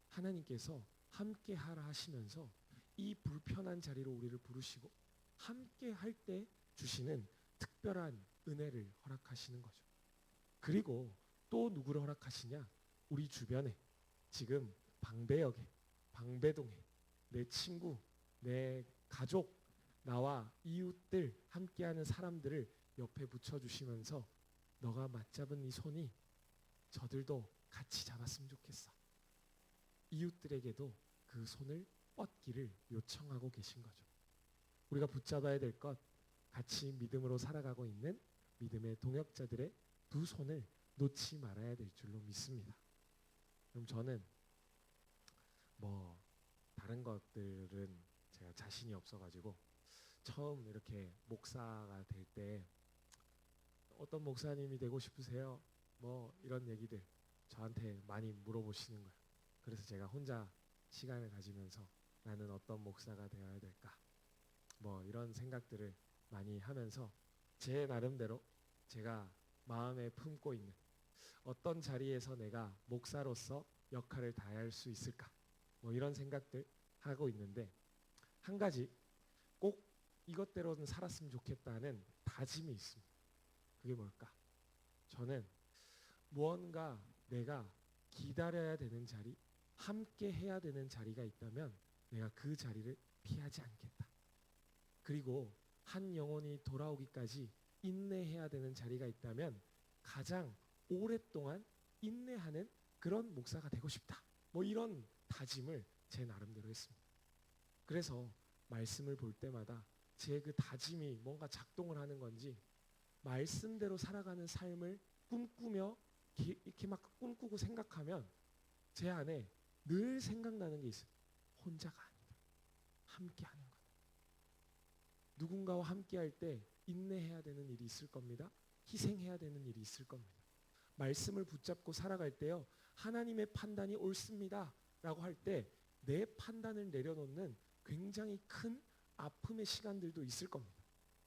하나님께서 함께 하라 하시면서 이 불편한 자리로 우리를 부르시고 함께 할 때 주시는 특별한 은혜를 허락하시는 거죠. 그리고 또 누구를 허락하시냐? 우리 주변에 지금 방배역에, 방배동에 내 친구, 내 가족, 나와 이웃들 함께하는 사람들을 옆에 붙여주시면서 너가 맞잡은 이 손이 저들도 같이 잡았으면 좋겠어. 이웃들에게도 그 손을 뻗기를 요청하고 계신 거죠. 우리가 붙잡아야 될 것, 같이 믿음으로 살아가고 있는 믿음의 동역자들의 두 손을 놓지 말아야 될 줄로 믿습니다. 그럼 저는 뭐 다른 것들은 제가 자신이 없어가지고 처음 이렇게 목사가 될 때 어떤 목사님이 되고 싶으세요? 뭐 이런 얘기들 저한테 많이 물어보시는 거예요. 그래서 제가 혼자 시간을 가지면서 나는 어떤 목사가 되어야 될까? 뭐 이런 생각들을 많이 하면서 제 나름대로 제가 마음에 품고 있는 어떤 자리에서 내가 목사로서 역할을 다할 수 있을까? 뭐 이런 생각들 하고 있는데 한 가지 꼭 이것대로는 살았으면 좋겠다는 다짐이 있습니다. 그게 뭘까? 저는 무언가 내가 기다려야 되는 자리, 함께 해야 되는 자리가 있다면 내가 그 자리를 피하지 않겠다. 그리고 한 영혼이 돌아오기까지 인내해야 되는 자리가 있다면 가장 오랫동안 인내하는 그런 목사가 되고 싶다. 뭐 이런 다짐을 제 나름대로 했습니다. 그래서 말씀을 볼 때마다 제 그 다짐이 뭔가 작동을 하는 건지 말씀대로 살아가는 삶을 꿈꾸며 이렇게 막 꿈꾸고 생각하면 제 안에 늘 생각나는 게 있어요. 혼자가 아니다. 함께하는 거다. 누군가와 함께할 때 인내해야 되는 일이 있을 겁니다. 희생해야 되는 일이 있을 겁니다. 말씀을 붙잡고 살아갈 때요. 하나님의 판단이 옳습니다. 라고 할 때 내 판단을 내려놓는 굉장히 큰 아픔의 시간들도 있을 겁니다.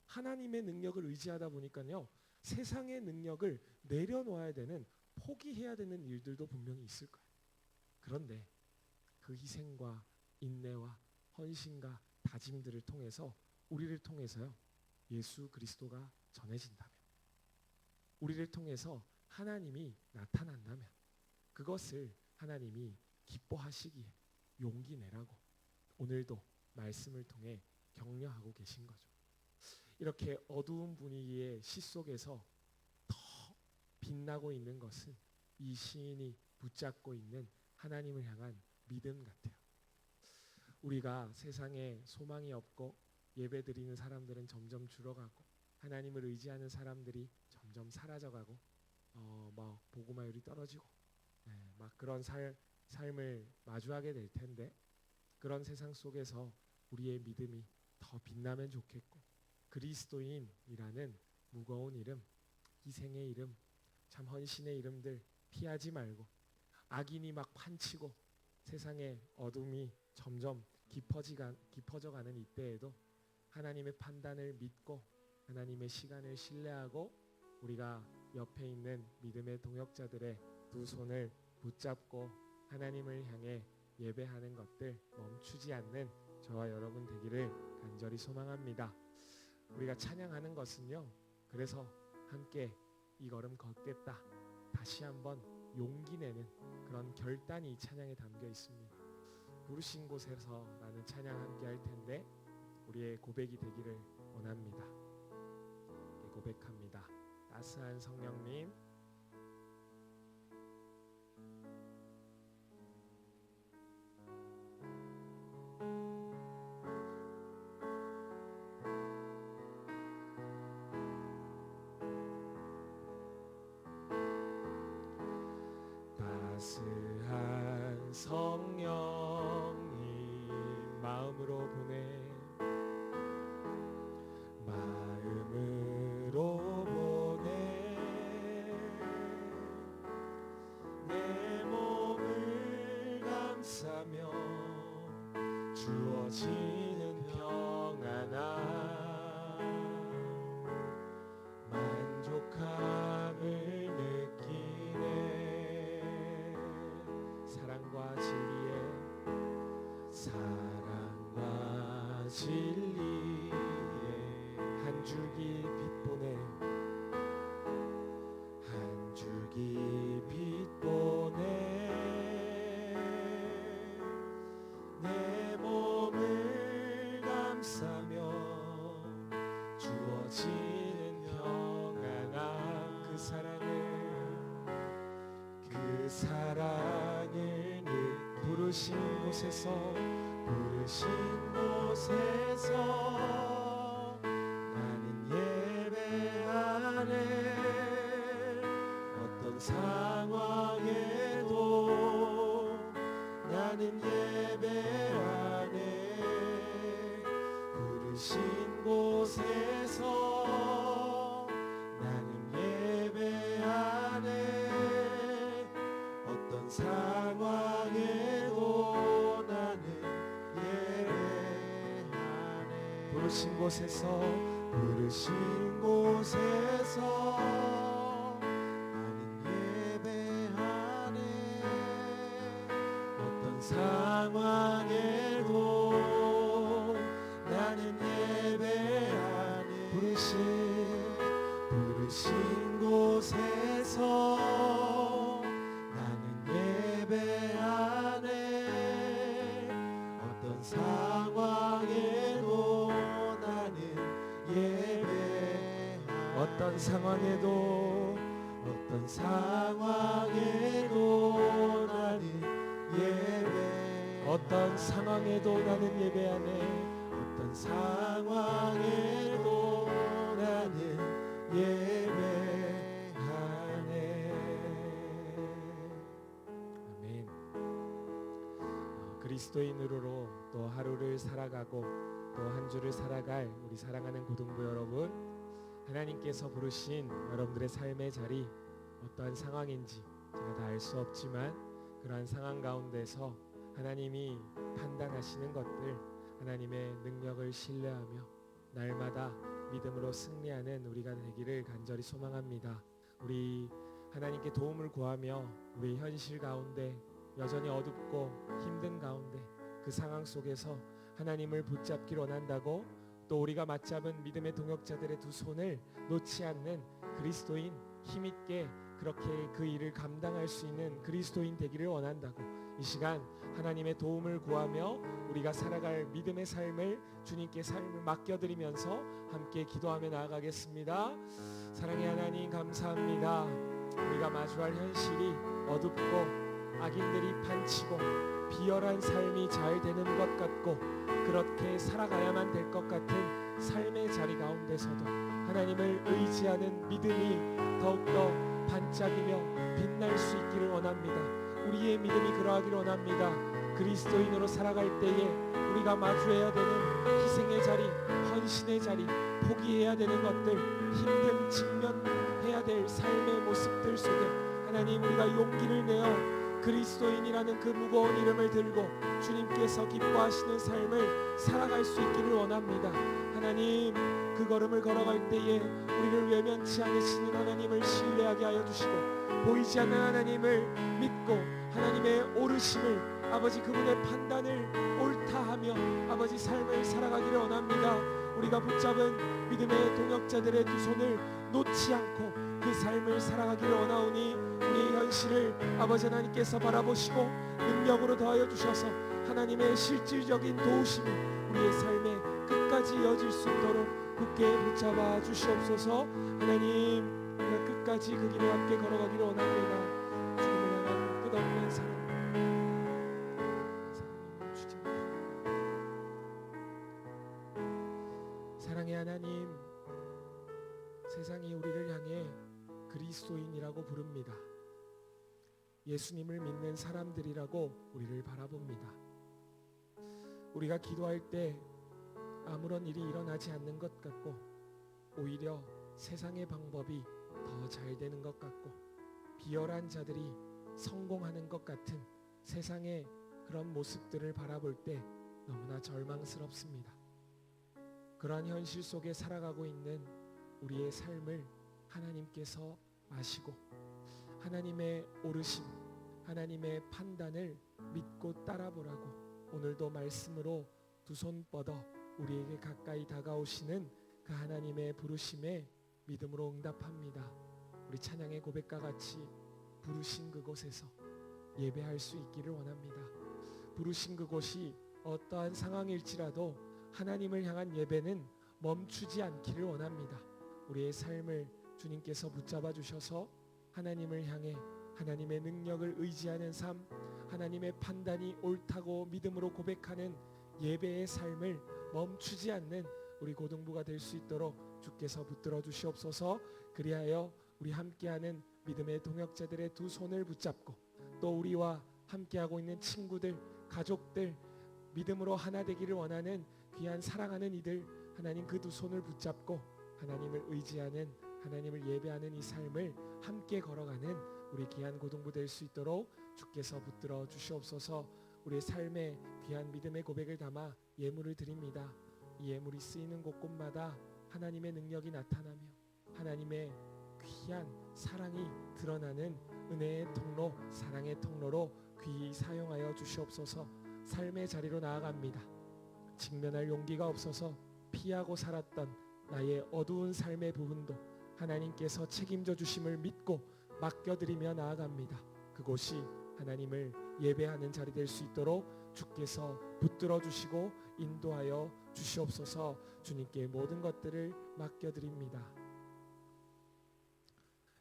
하나님의 능력을 의지하다 보니까요. 세상의 능력을 내려놓아야 되는, 포기해야 되는 일들도 분명히 있을 거예요. 그런데 그 희생과 인내와 헌신과 다짐들을 통해서 우리를 통해서요. 예수 그리스도가 전해진다면, 우리를 통해서 하나님이 나타난다면 그것을 하나님이 기뻐하시기에 용기 내라고 오늘도 말씀을 통해 격려하고 계신 거죠. 이렇게 어두운 분위기의 시 속에서 더 빛나고 있는 것은 이 시인이 붙잡고 있는 하나님을 향한 믿음 같아요. 우리가 세상에 소망이 없고 예배드리는 사람들은 점점 줄어가고 하나님을 의지하는 사람들이 점점 사라져가고 막 복음화율이 떨어지고 막 그런 삶을 마주하게 될 텐데 그런 세상 속에서 우리의 믿음이 더 빛나면 좋겠고 그리스도인이라는 무거운 이름, 희생의 이름, 참 헌신의 이름들 피하지 말고 악인이 막 판치고 세상의 어둠이 점점 깊어져가는 이때에도 하나님의 판단을 믿고 하나님의 시간을 신뢰하고 우리가 옆에 있는 믿음의 동역자들의 두 손을 붙잡고 하나님을 향해 예배하는 것들 멈추지 않는 저와 여러분 되기를 간절히 소망합니다. 우리가 찬양하는 것은요. 그래서 함께 이 걸음 걷겠다. 다시 한번 용기 내는 그런 결단이 이 찬양에 담겨 있습니다. 부르신 곳에서 나는 찬양 함께 할 텐데 우리의 고백이 되기를 원합니다. 고백합니다. 따스한 성령님, 따스한 성령님 마음으로 보내 내 몸을 감싸며 주어지는 평안함 만족함을 느끼네 사랑과 진리에 한 줄기 빛 보내 한 줄기 빛 보내 내 몸을 감싸며 주어지는 평안함 그 사랑을 부르신 곳에서 나는 예배하네 어떤 상황에도 나는 예배하네 부르신 곳에서 나는 예배하네 어떤 상황에도 나는 예배하네 부르신 곳에서 나는 예배하네 어떤 상황에도 나는 예배하네 부르신 곳에서 나는 예배하네 어떤 상황에도 나는 예배하네 어떤 상황에도 나는 예배하네 어떤 상황에도 나는 예배하네 어떤 상황에도 나는 예배하네 아멘. 그리스도인으로 또 하루를 살아가고 또 한 주를 살아갈 우리 사랑하는 고등부 여러분, 하나님께서 부르신 여러분들의 삶의 자리 어떠한 상황인지 제가 다 알 수 없지만 그러한 상황 가운데서 하나님이 판단하시는 것들 하나님의 능력을 신뢰하며 날마다 믿음으로 승리하는 우리가 되기를 간절히 소망합니다. 우리 하나님께 도움을 구하며 우리 현실 가운데 여전히 어둡고 힘든 가운데 그 상황 속에서 하나님을 붙잡기를 원한다고 또 우리가 맞잡은 믿음의 동역자들의 두 손을 놓지 않는 그리스도인 힘있게 그렇게 그 일을 감당할 수 있는 그리스도인 되기를 원한다고 이 시간 하나님의 도움을 구하며 우리가 살아갈 믿음의 삶을 주님께 삶을 맡겨드리면서 함께 기도하며 나아가겠습니다. 사랑의 하나님 감사합니다. 우리가 마주할 현실이 어둡고 악인들이 판치고 비열한 삶이 잘 되는 것 같고 그렇게 살아가야만 될 것 같은 삶의 자리 가운데서도 하나님을 의지하는 믿음이 더욱더 반짝이며 빛날 수 있기를 원합니다. 우리의 믿음이 그러하기를 원합니다. 그리스도인으로 살아갈 때에 우리가 마주해야 되는 희생의 자리, 헌신의 자리, 포기해야 되는 것들, 힘든 직면해야 될 삶의 모습들 속에 하나님 우리가 용기를 내어 그리스도인이라는 그 무거운 이름을 들고 주님께서 기뻐하시는 삶을 살아갈 수 있기를 원합니다. 하나님 그 걸음을 걸어갈 때에 우리를 외면치 않으시는 하나님을 신뢰하게 하여 주시고 보이지 않는 하나님을 믿고 하나님의 오르심을 아버지 그분의 판단을 옳다하며 아버지 삶을 살아가기를 원합니다. 우리가 붙잡은 믿음의 동역자들의 두 손을 놓지 않고 그 삶을 살아가기를 원하오니 우리의 현실을 아버지 하나님께서 바라보시고 능력으로 더하여 주셔서 하나님의 실질적인 도우심이 우리의 삶에 끝까지 이어질 수 있도록 굳게 붙잡아 주시옵소서. 하나님, 우리가 끝까지 그 길을 함께 걸어가기를 원합니다. 주님을 향한 끝없는 사랑을 멈추지 않고. 사랑의 하나님, 세상이 우리를 향해 그리스도인이라고 부릅니다. 예수님을 믿는 사람들이라고 우리를 바라봅니다. 우리가 기도할 때 아무런 일이 일어나지 않는 것 같고 오히려 세상의 방법이 더 잘 되는 것 같고 비열한 자들이 성공하는 것 같은 세상의 그런 모습들을 바라볼 때 너무나 절망스럽습니다. 그러한 현실 속에 살아가고 있는 우리의 삶을 하나님께서 아시고 하나님의 오르심, 하나님의 판단을 믿고 따라보라고 오늘도 말씀으로 두 손 뻗어 우리에게 가까이 다가오시는 그 하나님의 부르심에 믿음으로 응답합니다. 우리 찬양의 고백과 같이 부르신 그곳에서 예배할 수 있기를 원합니다. 부르신 그곳이 어떠한 상황일지라도 하나님을 향한 예배는 멈추지 않기를 원합니다. 우리의 삶을 주님께서 붙잡아 주셔서 하나님을 향해 하나님의 능력을 의지하는 삶, 하나님의 판단이 옳다고 믿음으로 고백하는 예배의 삶을 멈추지 않는 우리 고등부가 될 수 있도록 주께서 붙들어 주시옵소서. 그리하여 우리 함께하는 믿음의 동역자들의 두 손을 붙잡고 또 우리와 함께하고 있는 친구들, 가족들, 믿음으로 하나 되기를 원하는 귀한 사랑하는 이들, 하나님 그 두 손을 붙잡고 하나님을 의지하는, 하나님을 예배하는 이 삶을 함께 걸어가는 우리 귀한 고등부 될 수 있도록 주께서 붙들어 주시옵소서. 우리의 삶에 귀한 믿음의 고백을 담아 예물을 드립니다. 이 예물이 쓰이는 곳곳마다 하나님의 능력이 나타나며 하나님의 귀한 사랑이 드러나는 은혜의 통로, 사랑의 통로로 귀히 사용하여 주시옵소서. 삶의 자리로 나아갑니다. 직면할 용기가 없어서 피하고 살았던 나의 어두운 삶의 부분도 하나님께서 책임져 주심을 믿고 맡겨드리며 나아갑니다. 그곳이 하나님을 예배하는 자리 될 수 있도록 주께서 붙들어 주시고 인도하여 주시옵소서. 주님께 모든 것들을 맡겨드립니다.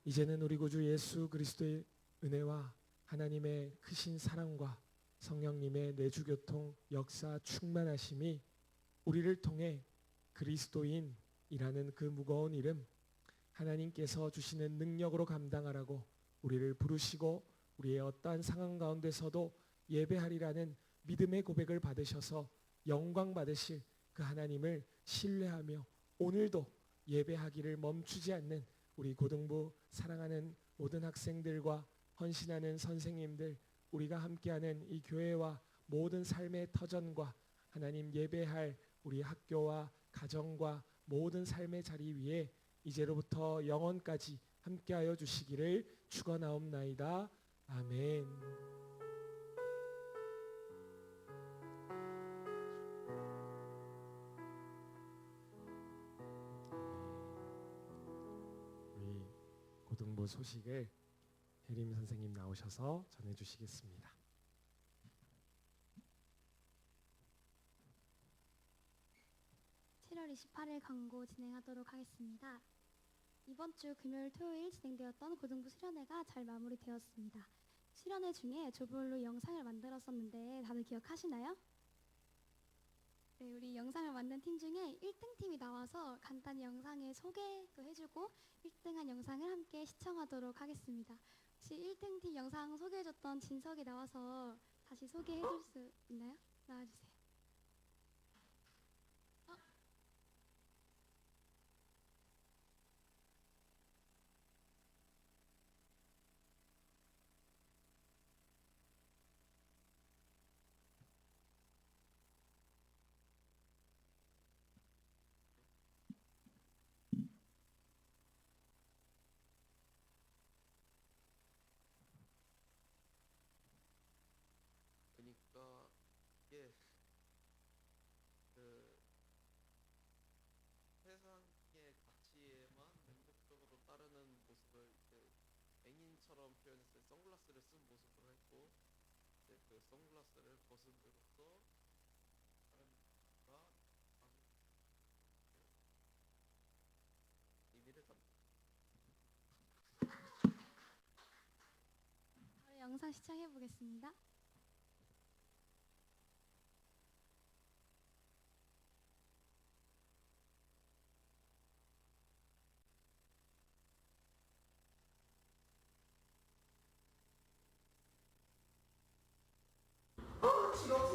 이제는 우리 구주 예수 그리스도의 은혜와 하나님의 크신 사랑과 성령님의 내주교통 역사 충만하심이 우리를 통해 그리스도인이라는 그 무거운 이름, 하나님께서 주시는 능력으로 감당하라고 우리를 부르시고 우리의 어떠한 상황 가운데서도 예배하리라는 믿음의 고백을 받으셔서 영광 받으실 그 하나님을 신뢰하며 오늘도 예배하기를 멈추지 않는 우리 고등부 사랑하는 모든 학생들과 헌신하는 선생님들, 우리가 함께하는 이 교회와 모든 삶의 터전과 하나님 예배할 우리 학교와 가정과 모든 삶의 자리 위에 이제로부터 영원까지 함께하여 주시기를 축원하옵나이다. 아멘. 우리 고등부 소식을 혜림 선생님 나오셔서 전해주시겠습니다. (7월 28일) 광고 진행하도록 하겠습니다. 이번 주 금요일, 토요일 진행되었던 고등부 수련회가 잘 마무리되었습니다. 수련회 중에 조별로 영상을 만들었었는데 다들 기억하시나요? 네, 우리 영상을 만든 팀 중에 1등 팀이 나와서 간단히 영상의 소개도 해주고 1등한 영상을 함께 시청하도록 하겠습니다. 혹시 1등 팀 영상 소개해줬던 진석이 나와서 다시 소개해줄 수 있나요? 나와주세요. 그러니까 이게 그 세상의 가치에만 맹목적으로 따르는 모습을 이제 맹인처럼 표현했어요. 선글라스를 쓴 모습으로 했고 이제 그 그 선글라스를 벗음으로써 사람과 의미를 담. 바로 영상 시청해 보겠습니다.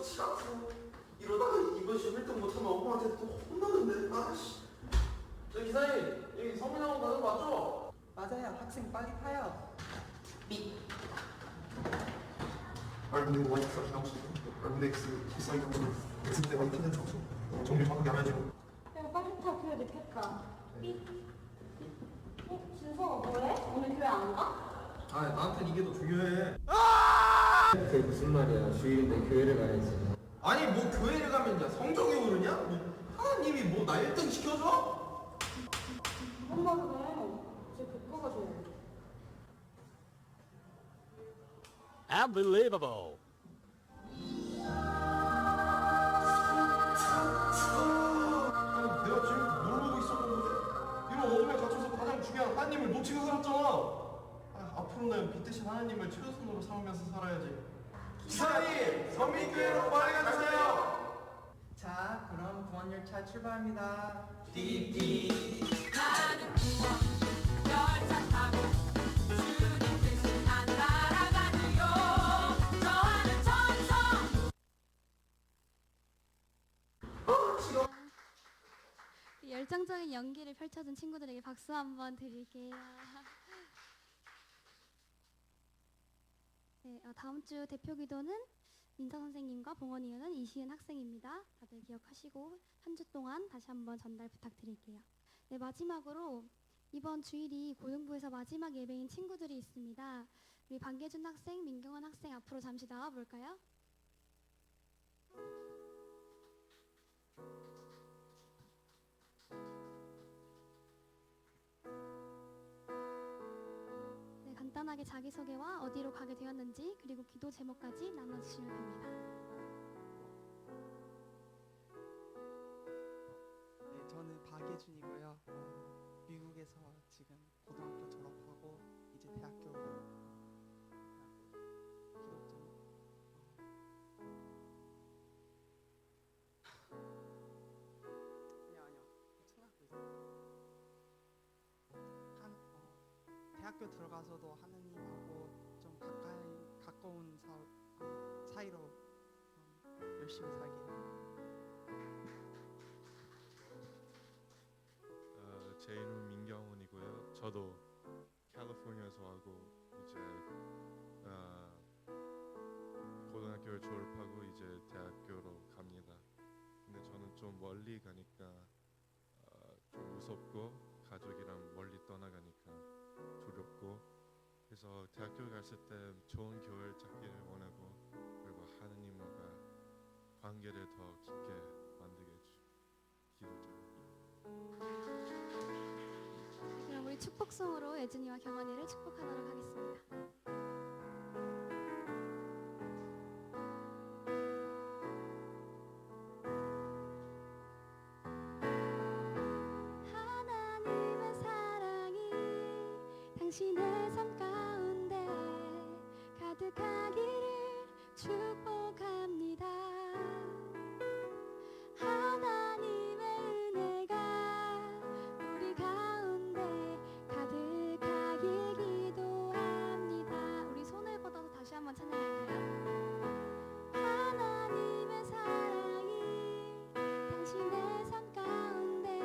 지갑도 이러다가 이번 시험 1등 못하면 엄마한테 또 혼나는데. 아씨. 저 기사님, 여기 성민하고 가는 거 맞죠? 맞아요. 학생 빨리 타요. 알고는 Y가 나오시고 알고는 X, X사이 정도는 X분의 Y 틀린 점수 정리 정확하게 안 하시고. 야, 빨리 타. 교회 늦겠다. 진성아 뭐해? 오늘 교회 안 가? 아, 나한텐 이게 더 중요해. 그게 무슨 말이야? 주일인데 교회를 가야지. 아니 뭐 교회를 가면 야 성적이 오르냐? 뭐 하나님이 뭐 나 1등 시켜줘? 엄마 그래. 제 교과가 좋아. Unbelievable. 아니 내가 지금 뭘 보고 있었는데 이런 어둠에 갇혀서 가장 중요한 하나님을 놓치고 살았잖아. 아, 앞으로는 빛 대신 하나님을 최우선으로 삼으면서 살아야지. 기사님, 선민교회로 빨리 자, 그럼 구원열차 출발합니다. 띠띠. 이 열정적인 연기를 펼쳐준 친구들에게 박수 한번 드릴게요. 네, 다음 주 대표 기도는 민서 선생님과 봉원이는 이시은 학생입니다. 다들 기억하시고 한 주 동안 다시 한번 전달 부탁드릴게요. 네, 마지막으로 이번 주일이 고등부에서 마지막 예배인 친구들이 있습니다. 우리 반계준 학생, 민경원 학생 앞으로 잠시 나와 볼까요? 네, 간단하게 자기소개와 어디로 가게 되었는지 그리고 기도 제목까지 나눠주시면 됩니다. 네, 저는 박예준이고요. 미국에서 지금 고등학교 졸업하고 이제 대학교 기도 좀 아니요 생각하고 있어요. 대학교 들어가서도 하느님하고 좀 가까운 사이로 열심히 살게요. 제 이름은 민경훈이고요. 저도 캘리포니아에서 하고 이제 고등학교를 졸업하고 이제 대학교로 갑니다. 근데 저는 좀 멀리 가니까 좀 무섭고 가족이랑 멀리 떠나가니까 두렵고 그래서 대학교 갔을 때 좋은 교회를 찾기를 원하고 그리고 하느님과 관계를 더 깊게 만들게 기도드립니다. 그럼 우리 축복송으로 예준이와 경원이를 축복하도록 하겠습니다. 하나님의 사랑이 당신의 삶 가운데 가득하기를 축복합니다. 하나님의 은혜가 우리 가운데 가득하길 기도합니다. 우리 손을 뻗어서 다시 한번 찬양할까요? 하나님의 사랑이 당신의 삶 가운데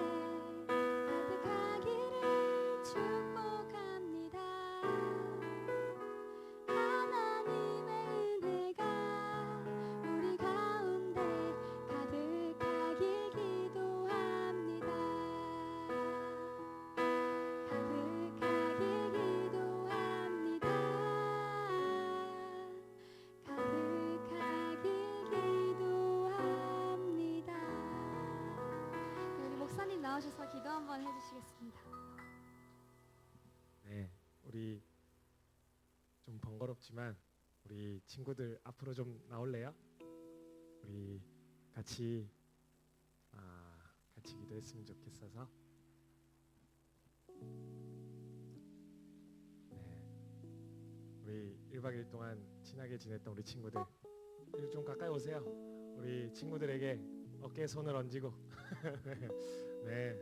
가득하기를 축복합니다. 하나님의 은혜가 우리 가운데 가득하길 기도합니다. 가득하길 기도합니다. 가득하길 기도합니다. 네, 우리 목사님 나오셔서 기도 한번 해주시겠습니다. 네, 우리 좀 번거롭지만 우리 친구들 앞으로 좀 나올래요? 우리 같이 같이 기도했으면 좋겠어서. 네, 우리 1박 2일 동안 친하게 지냈던 우리 친구들 이리 좀 가까이 오세요. 우리 친구들에게 어깨에 손을 얹고 네,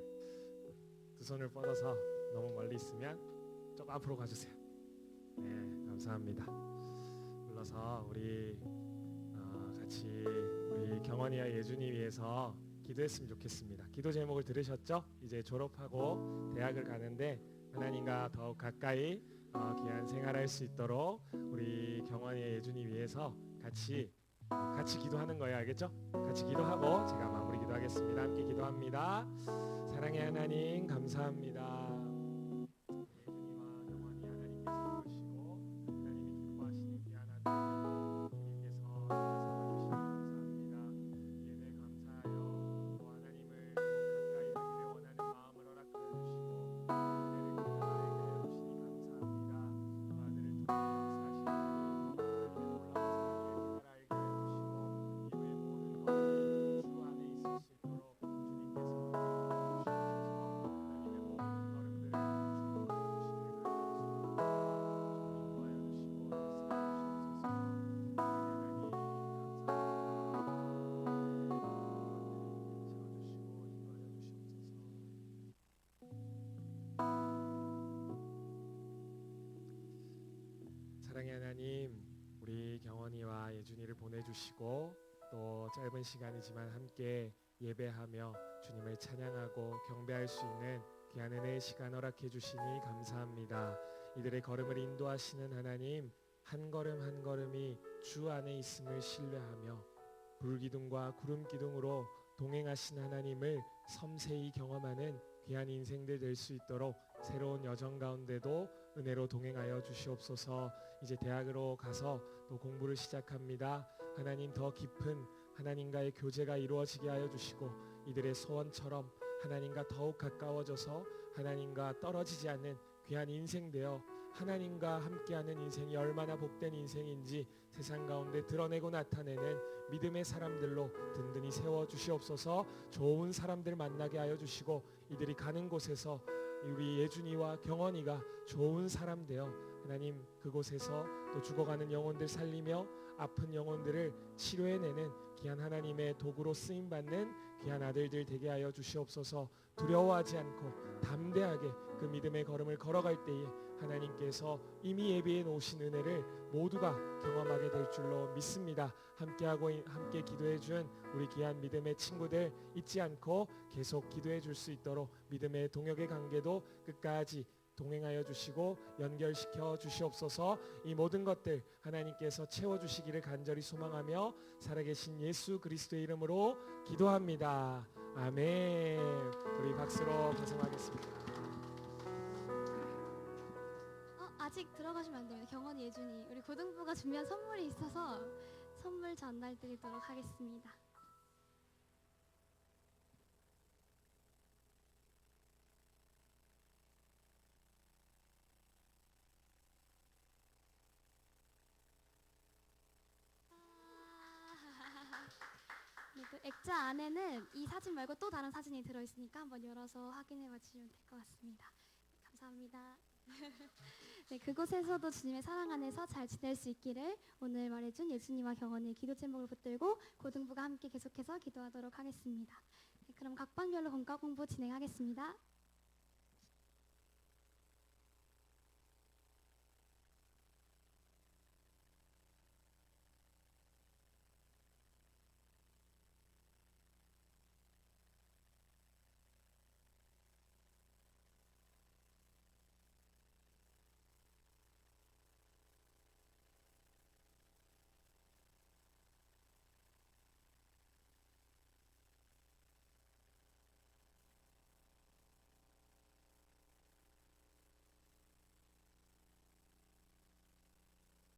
두 손을 뻗어서 너무 멀리 있으면 좀 앞으로 가주세요. 네, 감사합니다. 불러서 우리 같이 우리 경원이와 예준이 위해서 기도했으면 좋겠습니다. 기도 제목을 들으셨죠? 이제 졸업하고 대학을 가는데 하나님과 더욱 가까이 귀한 생활할 수 있도록 우리 경원이와 예준이 위해서 같이 기도하는 거예요. 알겠죠? 같이 기도하고 제가 마무리 기도하겠습니다. 함께 기도합니다. 사랑의 하나님 감사합니다. 예준이와 경원이 하나님께서 부르시고 하나님이 기뻐하시는 귀한 아들 주님께서 잡아주시니 감사합니다. 이에 대해 감사하여 또 하나님을 가까이 하기를 원하는 마음을 허락하여 주시고 은혜를 깨달게 주시니 감사합니다. 그 아들을 통해 역사하시는 하나님의 놀라운 사랑을 깨달아 알게 해주시고 이후의 모든 것들이 주 안에 있을 수 있도록 사랑의 하나님, 우리 경원이와 예준이를 보내주시고 또 짧은 시간이지만 함께 예배하며 주님을 찬양하고 경배할 수 있는 귀한 은혜의 시간 허락해 주시니 감사합니다. 이들의 걸음을 인도하시는 하나님, 한 걸음 한 걸음이 주 안에 있음을 신뢰하며 불기둥과 구름기둥으로 동행하신 하나님을 섬세히 경험하는 귀한 인생들 될 수 있도록 새로운 여정 가운데도 은혜로 동행하여 주시옵소서. 이제 대학으로 가서 또 공부를 시작합니다. 하나님 더 깊은 하나님과의 교제가 이루어지게 하여 주시고 이들의 소원처럼 하나님과 더욱 가까워져서 하나님과 떨어지지 않는 귀한 인생 되어 하나님과 함께하는 인생이 얼마나 복된 인생인지 세상 가운데 드러내고 나타내는 믿음의 사람들로 든든히 세워주시옵소서. 좋은 사람들 만나게 하여 주시고 이들이 가는 곳에서 우리 예준이와 경원이가 좋은 사람 되어 하나님 그곳에서 또 죽어가는 영혼들 살리며 아픈 영혼들을 치료해내는 귀한 하나님의 도구로 쓰임받는 귀한 아들들 되게 하여 주시옵소서. 두려워하지 않고 담대하게 그 믿음의 걸음을 걸어갈 때에 하나님께서 이미 예비해 놓으신 은혜를 모두가 경험하게 될 줄로 믿습니다. 함께 기도해 준 우리 귀한 믿음의 친구들 잊지 않고 계속 기도해 줄 수 있도록 믿음의 동역의 관계도 끝까지 동행하여 주시고 연결시켜 주시옵소서. 이 모든 것들 하나님께서 채워주시기를 간절히 소망하며 살아계신 예수 그리스도의 이름으로 기도합니다. 아멘. 우리 박수로 가성하겠습니다. 아직 들어가시면 안 됩니다. 경원이, 예준이. 우리 고등부가 준비한 선물이 있어서 선물 전달 드리도록 하겠습니다. 네, 그 액자 안에는 이 사진 말고 또 다른 사진이 들어있으니까 한번 열어서 확인해 봐주시면 될 것 같습니다. 감사합니다. 네, 그곳에서도 주님의 사랑 안에서 잘 지낼 수 있기를 오늘 말해준 예수님과 경원이의 기도 제목을 붙들고 고등부가 함께 계속해서 기도하도록 하겠습니다. 네, 그럼 각 반별로 공과 공부 진행하겠습니다.